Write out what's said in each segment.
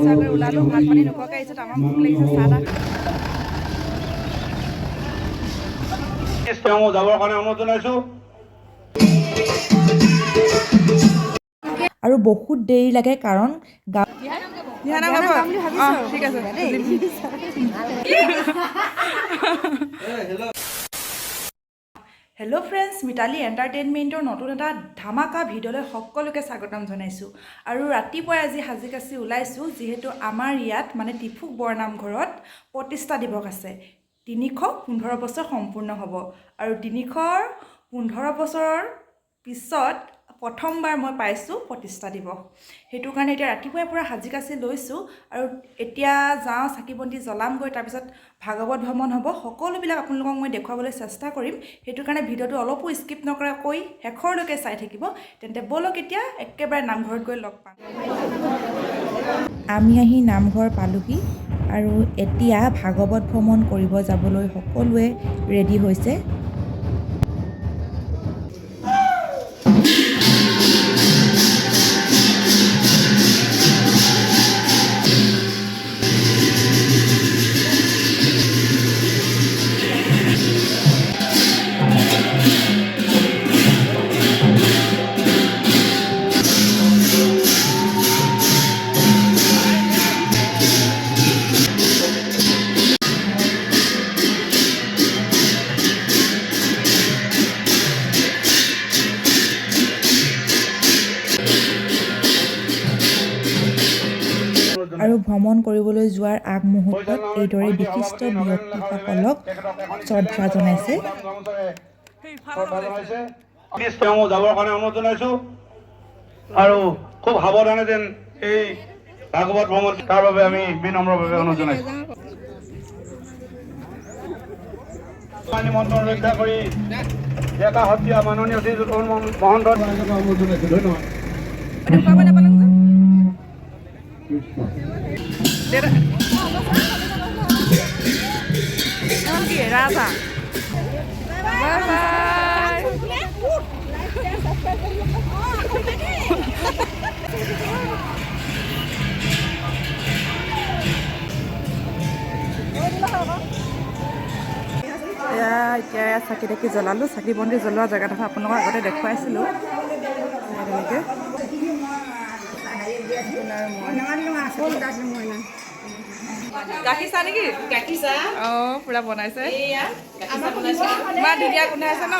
চেৱা কৰি ওলালোঁ ভাত পানী নোখোৱাকৈ আহিছোঁ আমাৰ ভোক লাগিছে চাহ তাহ যাবৰ কাৰণে অনুৰোধ জনাইছোঁ আৰু বহুত দেৰি লাগে কাৰণ ঠিক আছে হেল্ল' ফ্ৰেণ্ডছ মিতালী এণ্টাৰটেইনমেণ্টৰ নতুন এটা ধামাকা ভিডিঅ'লৈ সকলোকে স্বাগতম জনাইছোঁ আৰু ৰাতিপুৱাই আজি সাজি কাচি ওলাইছোঁ যিহেতু আমাৰ ইয়াত মানে টিফুক বৰনামঘৰত প্ৰতিষ্ঠা দিৱস আছে 315 বছৰ সম্পূৰ্ণ হ'ব আৰু 315 বছৰৰ পিছত প্ৰথমবাৰ মই পাইছোঁ প্ৰতিষ্ঠা দিৱস সেইটো কাৰণে এতিয়া ৰাতিপুৱাই পৰা সাজি কাচি লৈছোঁ আৰু এতিয়া যাওঁ চাকি বন্তি জ্বলামগৈ তাৰপিছত ভাগৱত ভ্ৰমণ হ'ব সকলোবিলাক আপোনালোকক মই দেখুৱাবলৈ চেষ্টা কৰিম সেইটো কাৰণে ভিডিঅ'টো অলপো স্কিপ নকৰাকৈ শেষৰলৈকে চাই থাকিব তেন্তে বলক এতিয়া একেবাৰে নামঘৰত গৈ লগ পাম আমি আহি নামঘৰ পালোহি আৰু এতিয়া ভাগৱত ভ্ৰমণ কৰিব যাবলৈ সকলোৱে ৰেডি হৈছে আৰু ভ্ৰমণ কৰিবলৈ যোৱাৰ আগমুহূৰ্তত এইদৰে বিশিষ্ট ব্যক্তিসকলক শ্ৰদ্ধা জনাইছে যাবৰ কাৰণে অনুৰোধ জনাইছোঁ আৰু খুব সাৱধানে যেন এই ভাগৱত ভ্ৰমণ তাৰ বাবে আমি বিনম্ৰভাৱে অনুৰোধ জনাইছোঁ নিমন্ত্ৰণ ৰক্ষা কৰি ডেকা সত্ৰীয়া মাননীয় শ্ৰীযুত মহন্ত অনুৰোধ জনাইছোঁ ধন্যবাদ ৰাজা এতিয়া চাকি তাকি জ্বলালোঁ চাকি বন্তি জ্বলোৱা জেগাডোখৰ আপোনালোকৰ আগতে দেখুৱাইছিলোঁ তেনেকৈ গাখীৰ চাহ নেকি গাখীৰ চাহ অঁ পূৰা বনাইছে ইমান ধুনীয়া গোন্ধাইছে ন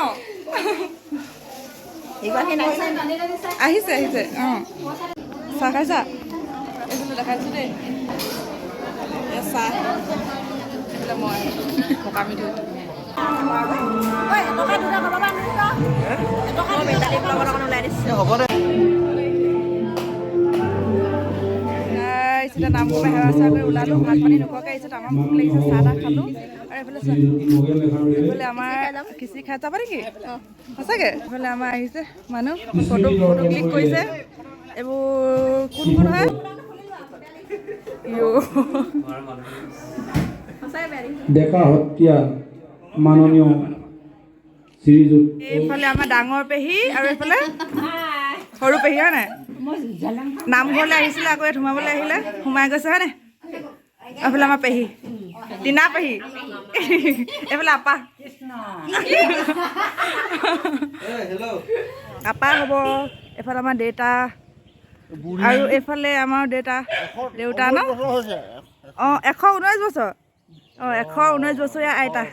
আহিছে আহিছে অঁ চাহ খাইছা এইফালে দেখাইছোঁ দেই চাহ এইফালে মই পকা মিঠৈ হ'ব দে এতিয়া নামঘৰ সেৱা চেৱা কৰি ওলালোঁ ভাত পানী নোখোৱাকৈ আহিছোঁ আমাৰ ভোক লাগিছে চাহ তাহ খালোঁ আৰু এইফালে আমাৰ খিচিৰি খাই যাবা নেকি সঁচাকৈ এইফালে আমাৰ আহিছে মানুহ ফটো ক্লিক কৰিছে এইবোৰ কোন কোন হয় ডেকা সত্ৰীয়া মাননীয় শ্ৰীযুত এইফালে আমাৰ ডাঙৰ পেহী আৰু এইফালে সৰু পেহী হয় নাই নামঘৰলৈ আহিছিলে আকৌ ইয়াত সোমাবলৈ আহিলে সোমাই গৈছে হয় নাই এইফালে আমাৰ পেহী টিনা পেহী এইফালে আপা আপা হ'ব এইফালে আমাৰ দেউতা আৰু এইফালে আমাৰ দেউতা ন অঁ 119 বছৰ অঁ 119 বছৰীয়া আইতা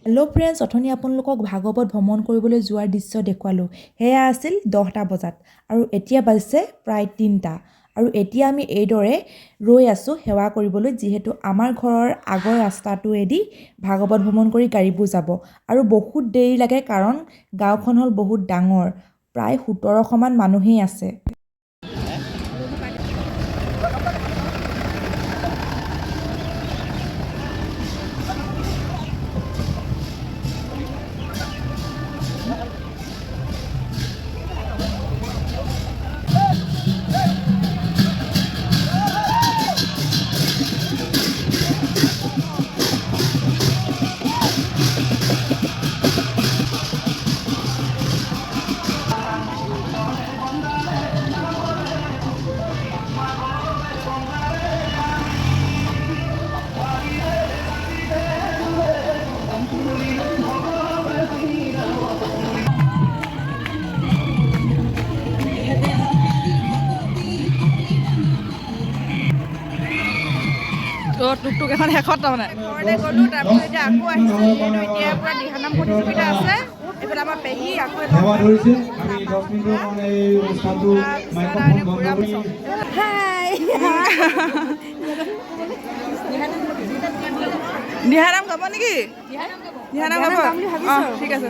হেল্ল' ফ্ৰেণ্ডছ অথনি আপোনালোকক ভাগৱত ভ্ৰমণ কৰিবলৈ যোৱাৰ দৃশ্য দেখুৱালোঁ সেয়া আছিল 10টা বজাত আৰু এতিয়া বাজিছে প্ৰায় 3টা আৰু এতিয়া আমি এইদৰে ৰৈ আছোঁ সেৱা কৰিবলৈ যিহেতু আমাৰ ঘৰৰ আগৰ ৰাস্তাটোৱেদি ভাগৱত ভ্ৰমণ কৰি গাড়ীবোৰ যাব আৰু বহুত দেৰি লাগে কাৰণ গাঁওখন হ'ল বহুত ডাঙৰ প্ৰায় 1700মান মানুহেই আছে টুকটুক এখন শেষত তাৰমানে ঘৰতে গ'লোঁ তাৰপিছত এতিয়া আকৌ আহিছোঁ যিহেতু এতিয়া পূৰা দিহানাম প্ৰতিযোগিতা আছে এইফালে আমাৰ পেহী আকৌ দিহানাম গাব নেকি দিহানাম গাব অঁ ঠিক আছে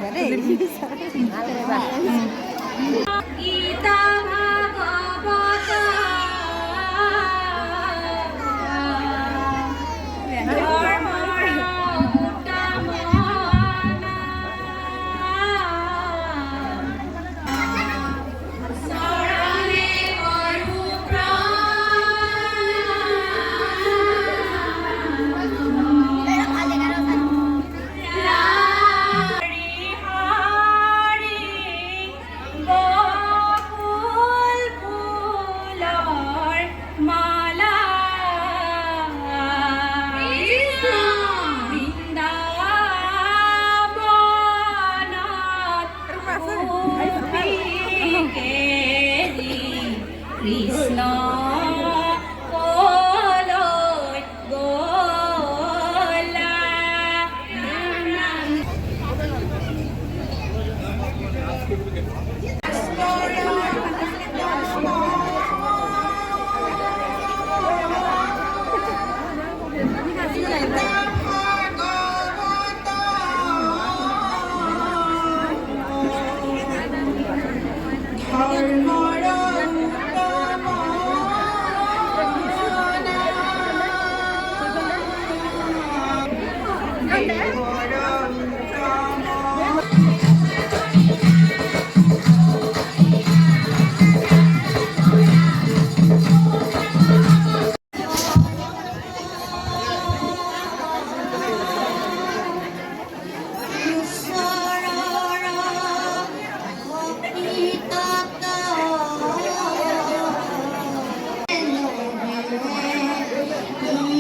কৃষ্ণ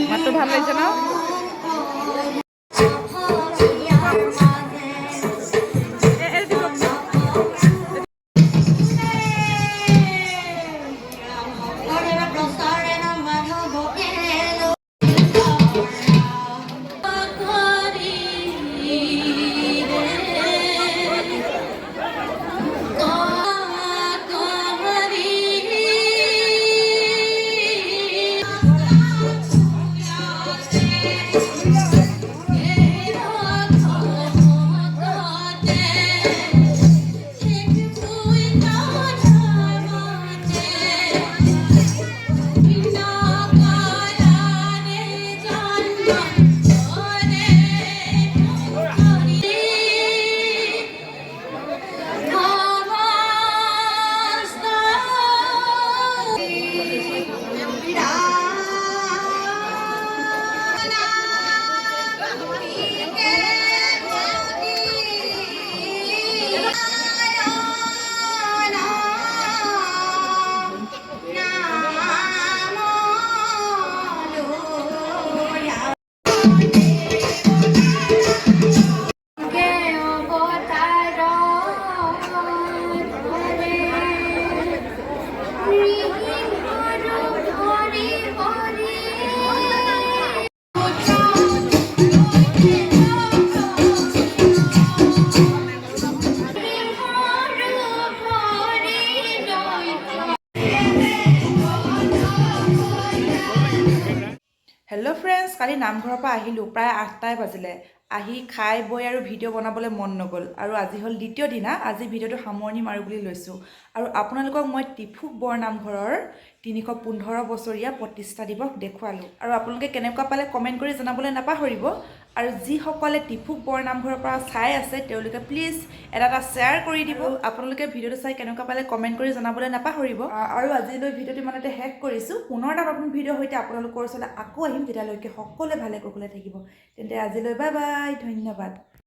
মাতটো ভাল লাগিছে ন হেল্ল' ফ্ৰেণ্ডছ, কালি নামঘৰৰ পৰা আহিলোঁ প্ৰায় 8টাই বাজিলে। আহি খাই বৈ আৰু ভিডিঅ' বনাবলৈ মন নগ'ল আৰু আজি হ'ল দ্বিতীয় দিনা। আজি ভিডিঅ'টো সামৰণি মাৰোঁ বুলি লৈছোঁ আৰু আপোনালোকক মই টিফুক বৰনামঘৰৰ 315 বছৰীয়া প্ৰতিষ্ঠা দিৱস দেখুৱালোঁ আৰু আপোনালোকে কেনেকুৱা পালে কমেণ্ট কৰি জনাবলৈ নাপাহৰিব। আৰু যিসকলে টিফুক বৰনামঘৰৰ পৰা চাই আছে তেওঁলোকে প্লিজ এটা শ্বেয়াৰ কৰি দিব। আপোনালোকে ভিডিঅ'টো চাই কেনেকুৱা পালে কমেণ্ট কৰি জনাবলৈ নাপাহৰিব। আৰু আজিলৈ ভিডিঅ'টো ইমানতে শেষ কৰিছোঁ। পুনৰ এটা নতুন ভিডিঅ' সৈতে আপোনালোকৰ ওচৰলৈ আকৌ আহিম। তেতিয়ালৈকে সকলোৱে ভালে কুশলে থাকিব। তেন্তে আজিলৈ বাই বাই, ধন্যবাদ।